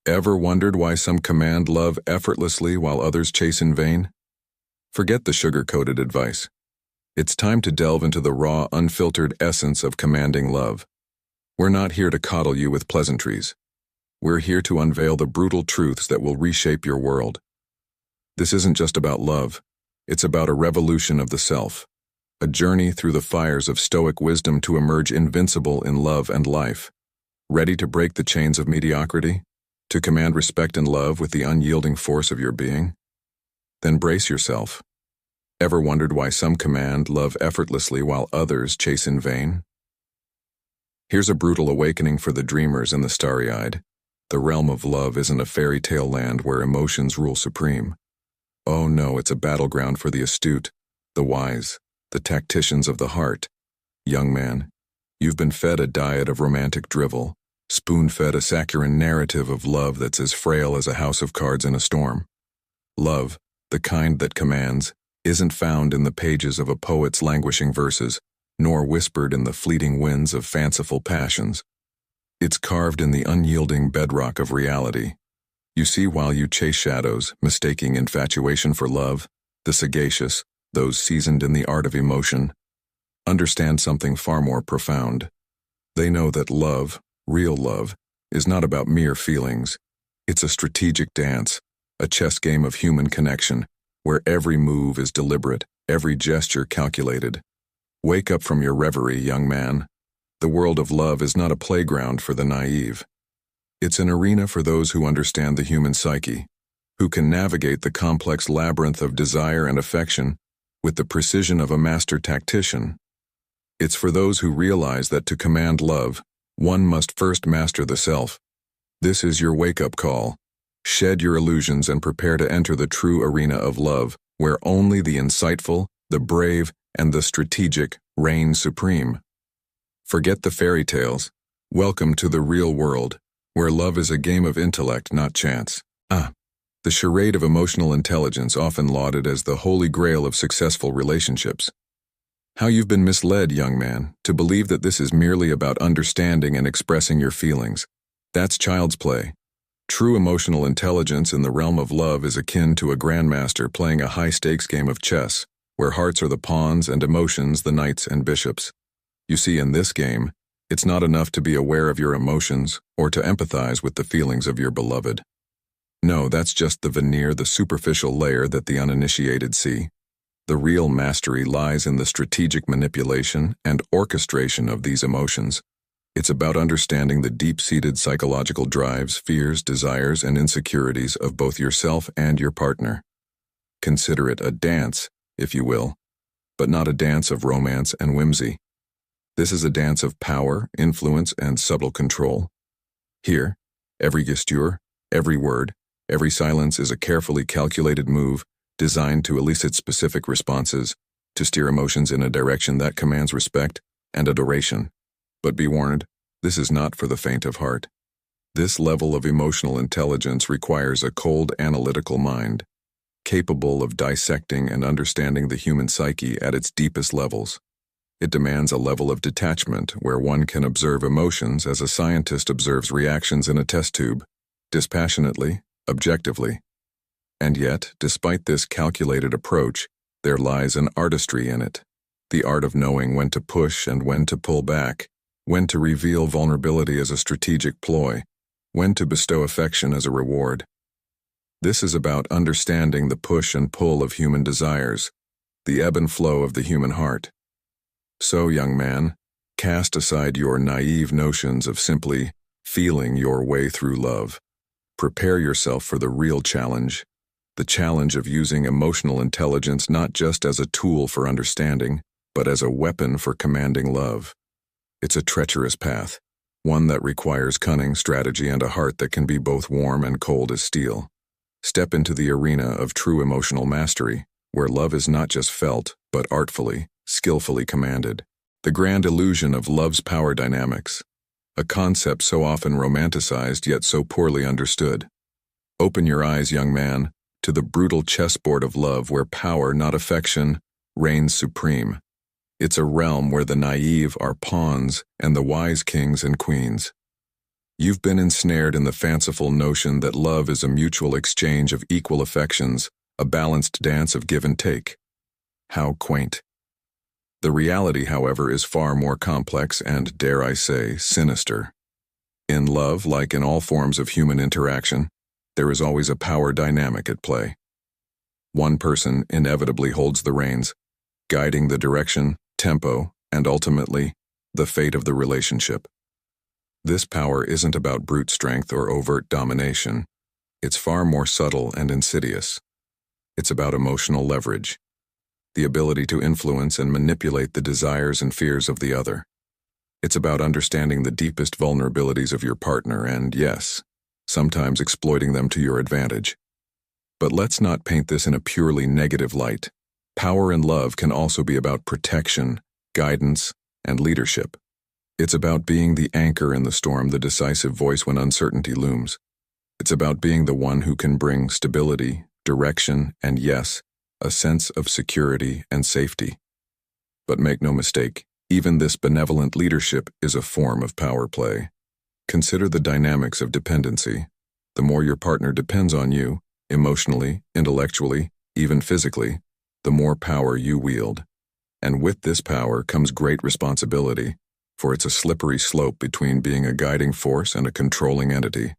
Ever wondered why some command love effortlessly while others chase in vain? Forget the sugar-coated advice. It's time to delve into the raw, unfiltered essence of commanding love. We're not here to coddle you with pleasantries. We're here to unveil the brutal truths that will reshape your world. This isn't just about love. It's about a revolution of the self, a journey through the fires of Stoic wisdom to emerge invincible in love and life. Ready to break the chains of mediocrity? To command respect and love with the unyielding force of your being? Then brace yourself. Ever wondered why some command love effortlessly while others chase in vain? Here's a brutal awakening for the dreamers and the starry-eyed. The realm of love isn't a fairy tale land where emotions rule supreme. Oh no, it's a battleground for the astute, the wise, the tacticians of the heart. Young man, you've been fed a diet of romantic drivel, spoon-fed a saccharine narrative of love that's as frail as a house of cards in a storm. Love, the kind that commands, isn't found in the pages of a poet's languishing verses, nor whispered in the fleeting winds of fanciful passions. It's carved in the unyielding bedrock of reality. You see, while you chase shadows, mistaking infatuation for love, the sagacious, those seasoned in the art of emotion, understand something far more profound. They know that love, real love, is not about mere feelings. It's a strategic dance, a chess game of human connection, where every move is deliberate, every gesture calculated. Wake up from your reverie, young man. The world of love is not a playground for the naive. It's an arena for those who understand the human psyche, who can navigate the complex labyrinth of desire and affection with the precision of a master tactician. It's for those who realize that to command love, one must first master the self. This is your wake-up call. Shed your illusions and prepare to enter the true arena of love, where only the insightful, the brave, and the strategic reign supreme. Forget the fairy tales. Welcome to the real world, where love is a game of intellect, not chance. The charade of emotional intelligence, often lauded as the holy grail of successful relationships. How you've been misled, young man, to believe that this is merely about understanding and expressing your feelings. That's child's play. True emotional intelligence in the realm of love is akin to a grandmaster playing a high-stakes game of chess, where hearts are the pawns and emotions the knights and bishops. You see, in this game, it's not enough to be aware of your emotions or to empathize with the feelings of your beloved. No, that's just the veneer, the superficial layer that the uninitiated see. The real mastery lies in the strategic manipulation and orchestration of these emotions. It's about understanding the deep-seated psychological drives, fears, desires, and insecurities of both yourself and your partner. Consider it a dance, if you will, but not a dance of romance and whimsy. This is a dance of power, influence, and subtle control. Here, every gesture, every word, every silence is a carefully calculated move designed to elicit specific responses, to steer emotions in a direction that commands respect and adoration. But be warned, this is not for the faint of heart. This level of emotional intelligence requires a cold, analytical mind, capable of dissecting and understanding the human psyche at its deepest levels. It demands a level of detachment where one can observe emotions as a scientist observes reactions in a test tube, dispassionately, objectively. And yet, despite this calculated approach, there lies an artistry in it. The art of knowing when to push and when to pull back, when to reveal vulnerability as a strategic ploy, when to bestow affection as a reward. This is about understanding the push and pull of human desires, the ebb and flow of the human heart. So, young man, cast aside your naive notions of simply feeling your way through love. Prepare yourself for the real challenge, the challenge of using emotional intelligence not just as a tool for understanding, but as a weapon for commanding love. It's a treacherous path, one that requires cunning, strategy, and a heart that can be both warm and cold as steel. Step into the arena of true emotional mastery, where love is not just felt, but artfully, skillfully commanded. The grand illusion of love's power dynamics, a concept so often romanticized yet so poorly understood. Open your eyes, young man, to the brutal chessboard of love where power, not affection, reigns supreme. It's a realm where the naive are pawns and the wise kings and queens. You've been ensnared in the fanciful notion that love is a mutual exchange of equal affections, a balanced dance of give and take. How quaint. The reality, however, is far more complex and, dare I say, sinister. In love, like in all forms of human interaction, there is always a power dynamic at play. One person inevitably holds the reins, guiding the direction, tempo, and ultimately, the fate of the relationship. This power isn't about brute strength or overt domination. It's far more subtle and insidious. It's about emotional leverage, the ability to influence and manipulate the desires and fears of the other. It's about understanding the deepest vulnerabilities of your partner and, yes, sometimes exploiting them to your advantage. But let's not paint this in a purely negative light. Power in love can also be about protection, guidance, and leadership. It's about being the anchor in the storm, the decisive voice when uncertainty looms. It's about being the one who can bring stability, direction, and yes, a sense of security and safety. But make no mistake, even this benevolent leadership is a form of power play. Consider the dynamics of dependency. The more your partner depends on you, emotionally, intellectually, even physically, the more power you wield. And with this power comes great responsibility, for it's a slippery slope between being a guiding force and a controlling entity.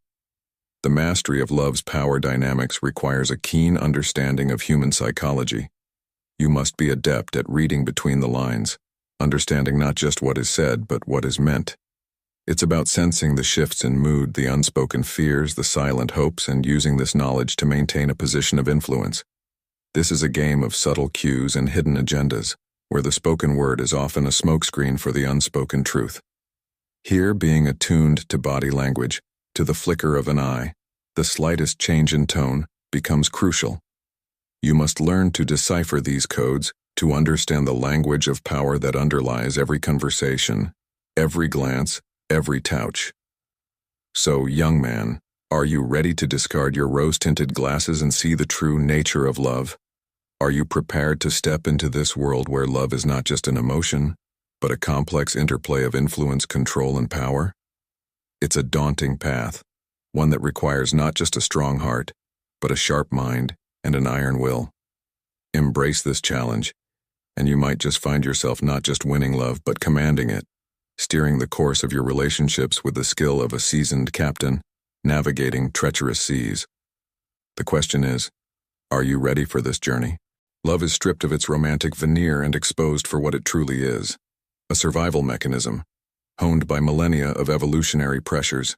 The mastery of love's power dynamics requires a keen understanding of human psychology. You must be adept at reading between the lines, understanding not just what is said, but what is meant. It's about sensing the shifts in mood, the unspoken fears, the silent hopes, and using this knowledge to maintain a position of influence. This is a game of subtle cues and hidden agendas, where the spoken word is often a smokescreen for the unspoken truth. Here, being attuned to body language, to the flicker of an eye, the slightest change in tone, becomes crucial. You must learn to decipher these codes, to understand the language of power that underlies every conversation, every glance, every touch. So, young man, are you ready to discard your rose-tinted glasses and see the true nature of love? Are you prepared to step into this world where love is not just an emotion, but a complex interplay of influence, control, and power? It's a daunting path, one that requires not just a strong heart, but a sharp mind and an iron will. Embrace this challenge, and you might just find yourself not just winning love, but commanding it, steering the course of your relationships with the skill of a seasoned captain, navigating treacherous seas. The question is, are you ready for this journey? Love is stripped of its romantic veneer and exposed for what it truly is, a survival mechanism, honed by millennia of evolutionary pressures.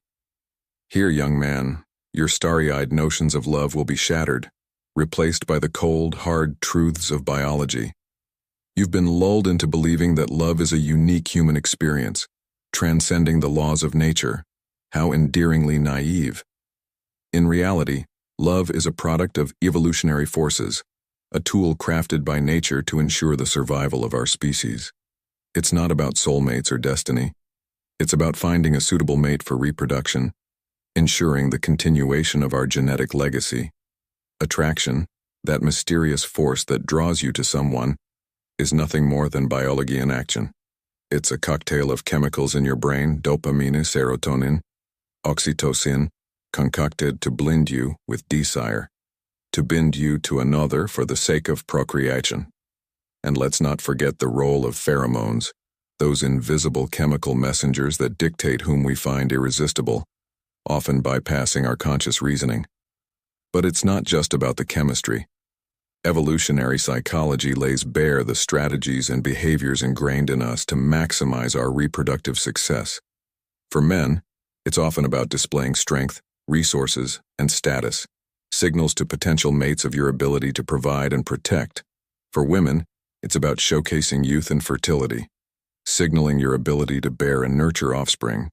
Here, young man, your starry-eyed notions of love will be shattered, replaced by the cold, hard truths of biology. You've been lulled into believing that love is a unique human experience, transcending the laws of nature. How endearingly naive. In reality, love is a product of evolutionary forces, a tool crafted by nature to ensure the survival of our species. It's not about soulmates or destiny. It's about finding a suitable mate for reproduction, ensuring the continuation of our genetic legacy. Attraction, that mysterious force that draws you to someone, is nothing more than biology in action. It's a cocktail of chemicals in your brain, dopamine, serotonin, oxytocin, concocted to blend you with desire, to bind you to another for the sake of procreation. And let's not forget the role of pheromones, those invisible chemical messengers that dictate whom we find irresistible, often bypassing our conscious reasoning. But it's not just about the chemistry. Evolutionary psychology lays bare the strategies and behaviors ingrained in us to maximize our reproductive success. For men, it's often about displaying strength, resources, and status, signals to potential mates of your ability to provide and protect. For women, it's about showcasing youth and fertility, signaling your ability to bear and nurture offspring.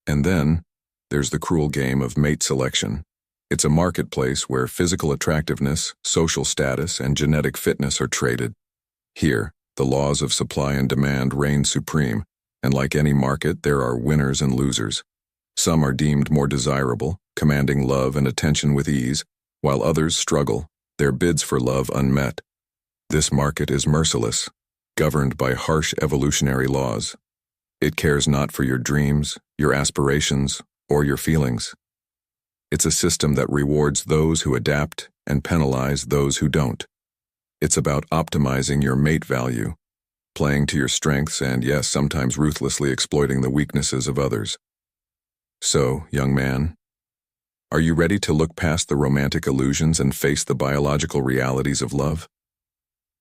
And then, there's the cruel game of mate selection. It's a marketplace where physical attractiveness, social status, and genetic fitness are traded. Here, the laws of supply and demand reign supreme, and like any market, there are winners and losers. Some are deemed more desirable, commanding love and attention with ease, while others struggle, their bids for love unmet. This market is merciless, governed by harsh evolutionary laws. It cares not for your dreams, your aspirations, or your feelings. It's a system that rewards those who adapt and penalize those who don't. It's about optimizing your mate value, playing to your strengths and, yes, sometimes ruthlessly exploiting the weaknesses of others. So, young man, are you ready to look past the romantic illusions and face the biological realities of love?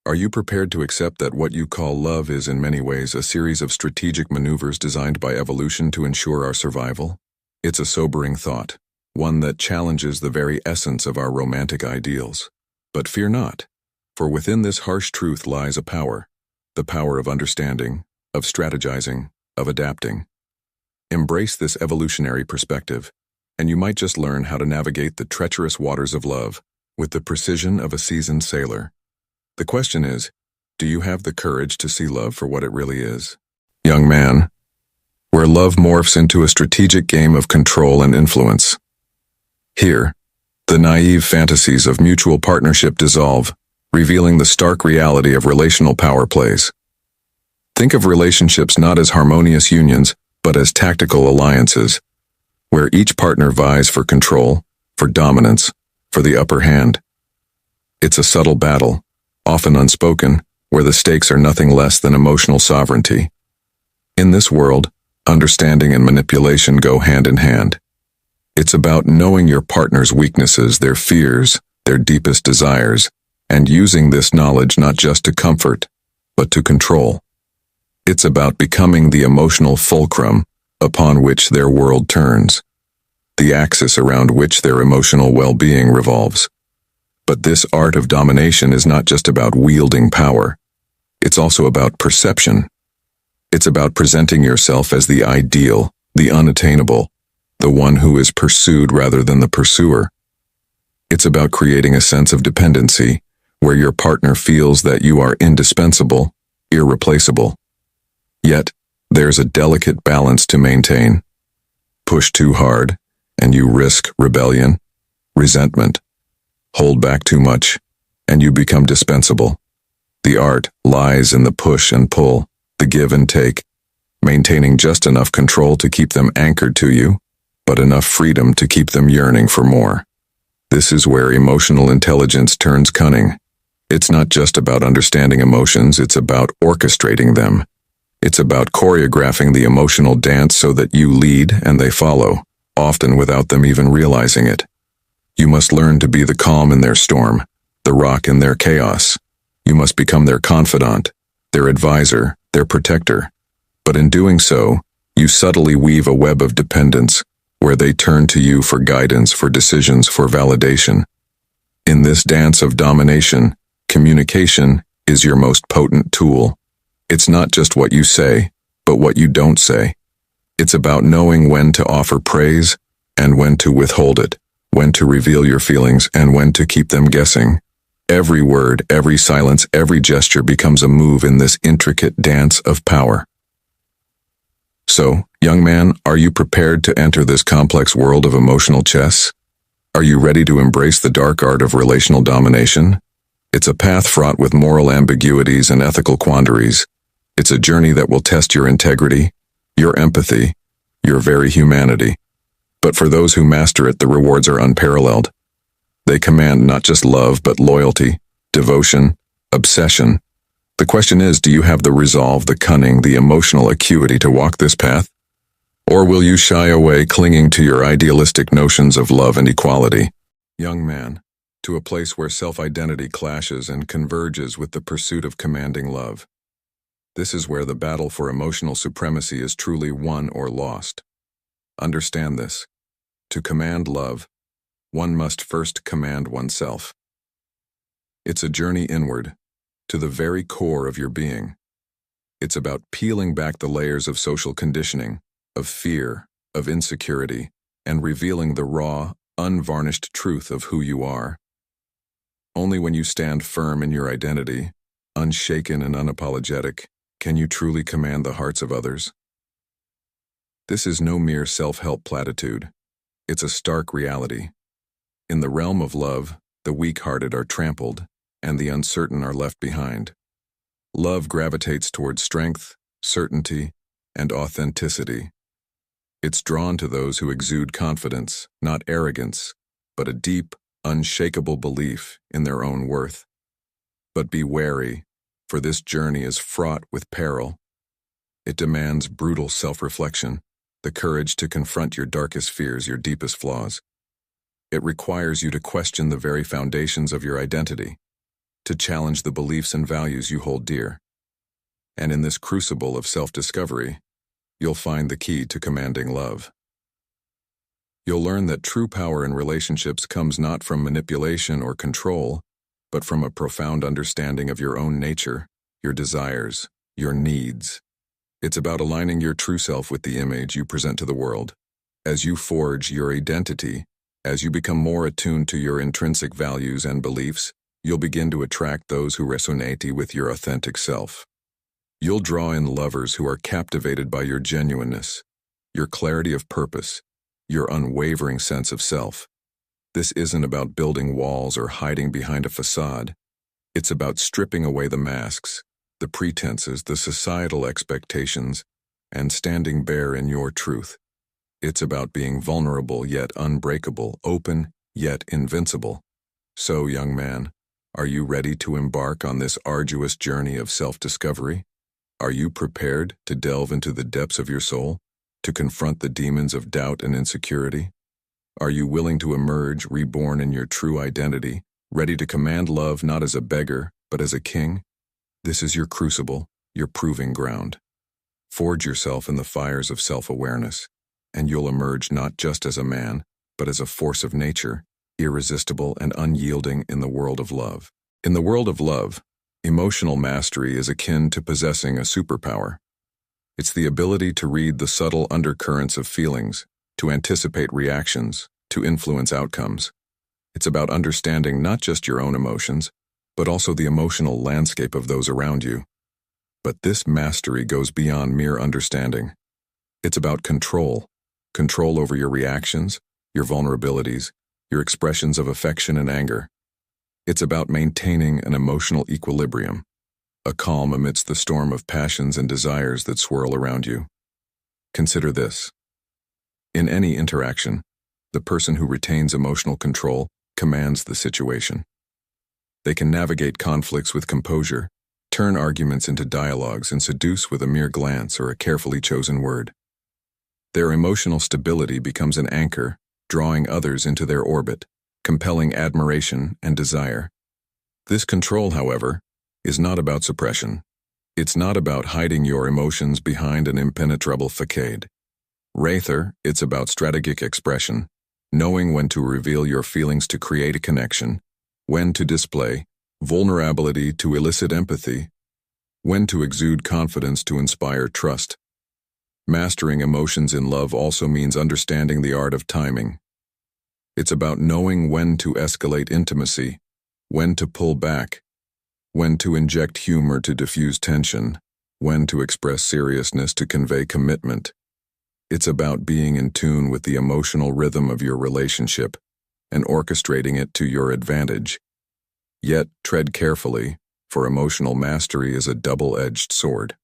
Are you prepared to accept that what you call love is in many ways a series of strategic maneuvers designed by evolution to ensure our survival? It's a sobering thought, one that challenges the very essence of our romantic ideals. But fear not, for within this harsh truth lies a power, the power of understanding, of strategizing, of adapting. Embrace this evolutionary perspective, and you might just learn how to navigate the treacherous waters of love with the precision of a seasoned sailor. The question is, do you have the courage to see love for what it really is? Young man, where love morphs into a strategic game of control and influence. Here, the naive fantasies of mutual partnership dissolve, revealing the stark reality of relational power plays. Think of relationships not as harmonious unions, but as tactical alliances, where each partner vies for control, for dominance, for the upper hand. It's a subtle battle, often unspoken, where the stakes are nothing less than emotional sovereignty. In this world, understanding and manipulation go hand in hand. It's about knowing your partner's weaknesses, their fears, their deepest desires, and using this knowledge not just to comfort, but to control. It's about becoming the emotional fulcrum upon which their world turns, the axis around which their emotional well-being revolves. But this art of domination is not just about wielding power. It's also about perception. It's about presenting yourself as the ideal, the unattainable, the one who is pursued rather than the pursuer. It's about creating a sense of dependency, where your partner feels that you are indispensable, irreplaceable. Yet, there's a delicate balance to maintain. Push too hard, and you risk rebellion, resentment. Hold back too much, and you become dispensable. The art lies in the push and pull, the give and take, maintaining just enough control to keep them anchored to you, but enough freedom to keep them yearning for more. This is where emotional intelligence turns cunning. It's not just about understanding emotions, it's about orchestrating them. It's about choreographing the emotional dance so that you lead and they follow, often without them even realizing it. You must learn to be the calm in their storm, the rock in their chaos. You must become their confidant, their advisor, their protector. But in doing so, you subtly weave a web of dependence, where they turn to you for guidance, for decisions, for validation. In this dance of domination, communication is your most potent tool. It's not just what you say, but what you don't say. It's about knowing when to offer praise and when to withhold it, when to reveal your feelings and when to keep them guessing. Every word, every silence, every gesture becomes a move in this intricate dance of power. So, young man, are you prepared to enter this complex world of emotional chess? Are you ready to embrace the dark art of relational domination? It's a path fraught with moral ambiguities and ethical quandaries. It's a journey that will test your integrity, your empathy, your very humanity. But for those who master it, the rewards are unparalleled. They command not just love, but loyalty, devotion, obsession. The question is, do you have the resolve, the cunning, the emotional acuity to walk this path? Or will you shy away, clinging to your idealistic notions of love and equality? Young man, to a place where self-identity clashes and converges with the pursuit of commanding love. This is where the battle for emotional supremacy is truly won or lost. Understand this. To command love, one must first command oneself. It's a journey inward, to the very core of your being. It's about peeling back the layers of social conditioning, of fear, of insecurity, and revealing the raw, unvarnished truth of who you are. Only when you stand firm in your identity, unshaken and unapologetic, can you truly command the hearts of others. This is no mere self-help platitude. It's a stark reality. In the realm of love, the weak-hearted are trampled, and the uncertain are left behind. Love gravitates towards strength, certainty, and authenticity. It's drawn to those who exude confidence, not arrogance, but a deep, unshakable belief in their own worth. But be wary, for this journey is fraught with peril. It demands brutal self-reflection, the courage to confront your darkest fears, your deepest flaws. It requires you to question the very foundations of your identity, to challenge the beliefs and values you hold dear. And in this crucible of self-discovery, you'll find the key to commanding love. You'll learn that true power in relationships comes not from manipulation or control, but from a profound understanding of your own nature, your desires, your needs. It's about aligning your true self with the image you present to the world. As you forge your identity, as you become more attuned to your intrinsic values and beliefs, you'll begin to attract those who resonate with your authentic self. You'll draw in lovers who are captivated by your genuineness, your clarity of purpose, your unwavering sense of self. This isn't about building walls or hiding behind a facade. It's about stripping away the masks, the pretenses, the societal expectations, and standing bare in your truth. It's about being vulnerable yet unbreakable, open yet invincible. So, young man, are you ready to embark on this arduous journey of self-discovery? Are you prepared to delve into the depths of your soul, to confront the demons of doubt and insecurity? Are you willing to emerge, reborn in your true identity, ready to command love not as a beggar, but as a king? This is your crucible, your proving ground. Forge yourself in the fires of self-awareness, and you'll emerge not just as a man, but as a force of nature, irresistible and unyielding in the world of love. In the world of love, emotional mastery is akin to possessing a superpower. It's the ability to read the subtle undercurrents of feelings, to anticipate reactions, to influence outcomes. It's about understanding not just your own emotions, but also the emotional landscape of those around you. But this mastery goes beyond mere understanding. It's about control over your reactions, your vulnerabilities, your expressions of affection and anger. It's about maintaining an emotional equilibrium, a calm amidst the storm of passions and desires that swirl around you. Consider this. In any interaction, the person who retains emotional control commands the situation. They can navigate conflicts with composure, turn arguments into dialogues, and seduce with a mere glance or a carefully chosen word. Their emotional stability becomes an anchor, drawing others into their orbit, compelling admiration and desire. This control, however, is not about suppression. It's not about hiding your emotions behind an impenetrable facade. Rather, it's about strategic expression, knowing when to reveal your feelings to create a connection, when to display vulnerability to elicit empathy, when to exude confidence to inspire trust. Mastering emotions in love also means understanding the art of timing. It's about knowing when to escalate intimacy, when to pull back, when to inject humor to diffuse tension, when to express seriousness to convey commitment. It's about being in tune with the emotional rhythm of your relationship and orchestrating it to your advantage. Yet, tread carefully, for emotional mastery is a double-edged sword.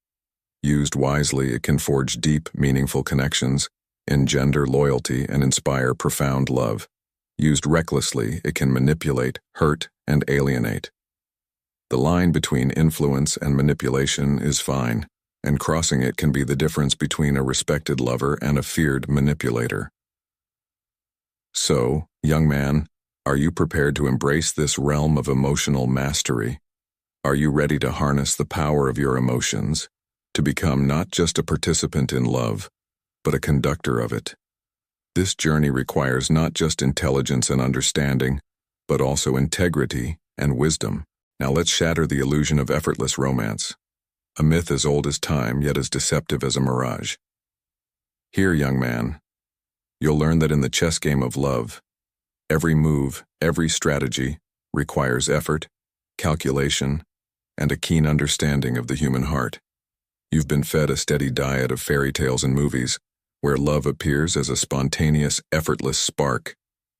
Used wisely, it can forge deep, meaningful connections, engender loyalty, and inspire profound love. Used recklessly, it can manipulate, hurt, and alienate. The line between influence and manipulation is fine, and crossing it can be the difference between a respected lover and a feared manipulator. So, young man, are you prepared to embrace this realm of emotional mastery? Are you ready to harness the power of your emotions, to become not just a participant in love, but a conductor of it? This journey requires not just intelligence and understanding, but also integrity and wisdom. Now let's shatter the illusion of effortless romance, a myth as old as time yet as deceptive as a mirage. Here, young man, you'll learn that in the chess game of love, every move, every strategy requires effort, calculation, and a keen understanding of the human heart. You've been fed a steady diet of fairy tales and movies, where love appears as a spontaneous, effortless spark,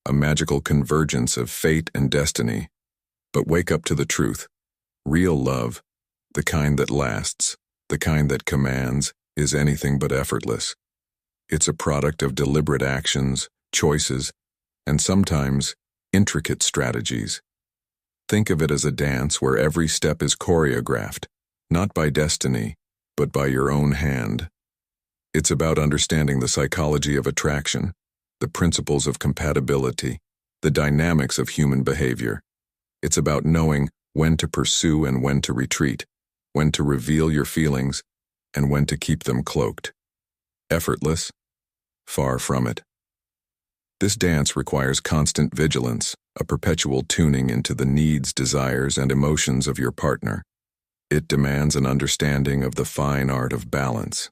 a magical convergence of fate and destiny. But wake up to the truth. Real love, the kind that lasts, the kind that commands, is anything but effortless. It's a product of deliberate actions, choices, and sometimes intricate strategies. Think of it as a dance where every step is choreographed, not by destiny, but by your own hand. It's about understanding the psychology of attraction, the principles of compatibility, the dynamics of human behavior. It's about knowing when to pursue and when to retreat, when to reveal your feelings and when to keep them cloaked. Effortless? Far from it. This dance requires constant vigilance, a perpetual tuning into the needs, desires, and emotions of your partner. It demands an understanding of the fine art of balance,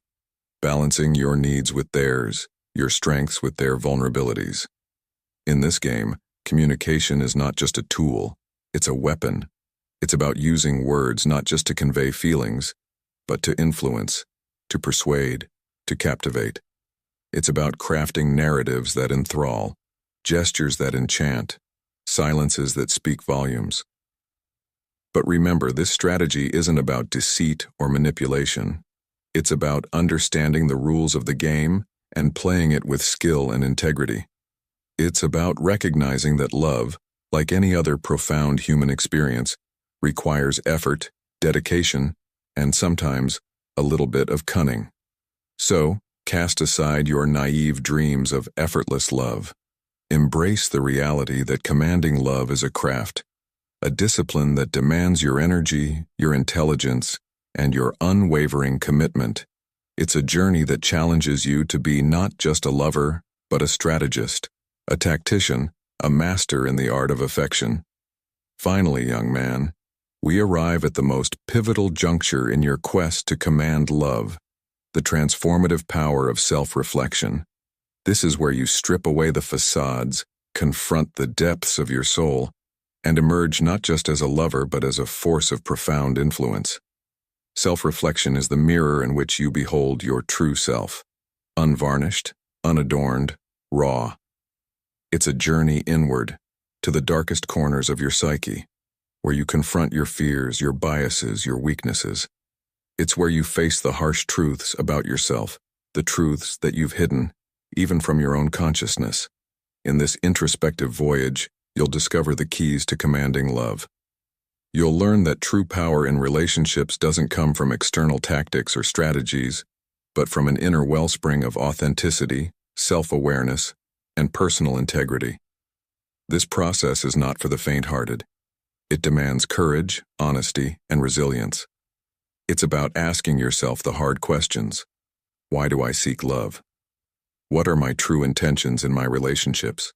balancing your needs with theirs, your strengths with their vulnerabilities. In this game, communication is not just a tool, it's a weapon. It's about using words not just to convey feelings, but to influence, to persuade, to captivate. It's about crafting narratives that enthrall, gestures that enchant, silences that speak volumes. But remember, this strategy isn't about deceit or manipulation. It's about understanding the rules of the game and playing it with skill and integrity. It's about recognizing that love, like any other profound human experience, requires effort, dedication, and sometimes a little bit of cunning. So, cast aside your naive dreams of effortless love. Embrace the reality that commanding love is a craft, a discipline that demands your energy, your intelligence, and your unwavering commitment. It's a journey that challenges you to be not just a lover, but a strategist, a tactician, a master in the art of affection. Finally, young man, we arrive at the most pivotal juncture in your quest to command love, the transformative power of self-reflection. This is where you strip away the facades, confront the depths of your soul, and emerge not just as a lover but as a force of profound influence. Self-reflection is the mirror in which you behold your true self, unvarnished, unadorned, raw. It's a journey inward, to the darkest corners of your psyche, where you confront your fears, your biases, your weaknesses. It's where you face the harsh truths about yourself, the truths that you've hidden, even from your own consciousness. In this introspective voyage, you'll discover the keys to commanding love. You'll learn that true power in relationships doesn't come from external tactics or strategies, but from an inner wellspring of authenticity, self-awareness, and personal integrity. This process is not for the faint-hearted. It demands courage, honesty, and resilience. It's about asking yourself the hard questions. Why do I seek love? What are my true intentions in my relationships?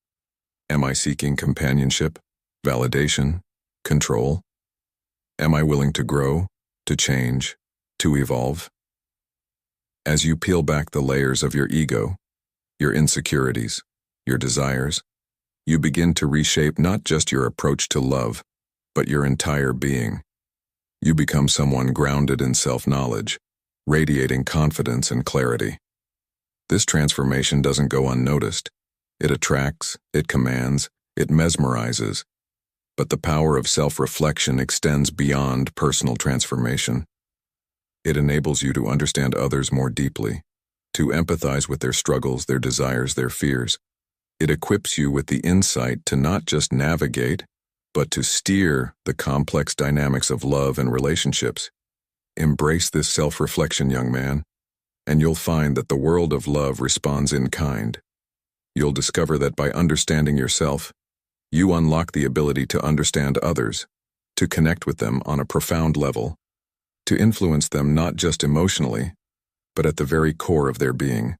Am I seeking companionship, validation, control? Am I willing to grow, to change, to evolve? As you peel back the layers of your ego, your insecurities, your desires, you begin to reshape not just your approach to love, but your entire being. You become someone grounded in self-knowledge, radiating confidence and clarity. This transformation doesn't go unnoticed. It attracts, it commands, it mesmerizes. But the power of self-reflection extends beyond personal transformation. It enables you to understand others more deeply, to empathize with their struggles, their desires, their fears. It equips you with the insight to not just navigate, but to steer the complex dynamics of love and relationships. Embrace this self-reflection, young man, and you'll find that the world of love responds in kind. You'll discover that by understanding yourself, you unlock the ability to understand others, to connect with them on a profound level, to influence them not just emotionally, but at the very core of their being.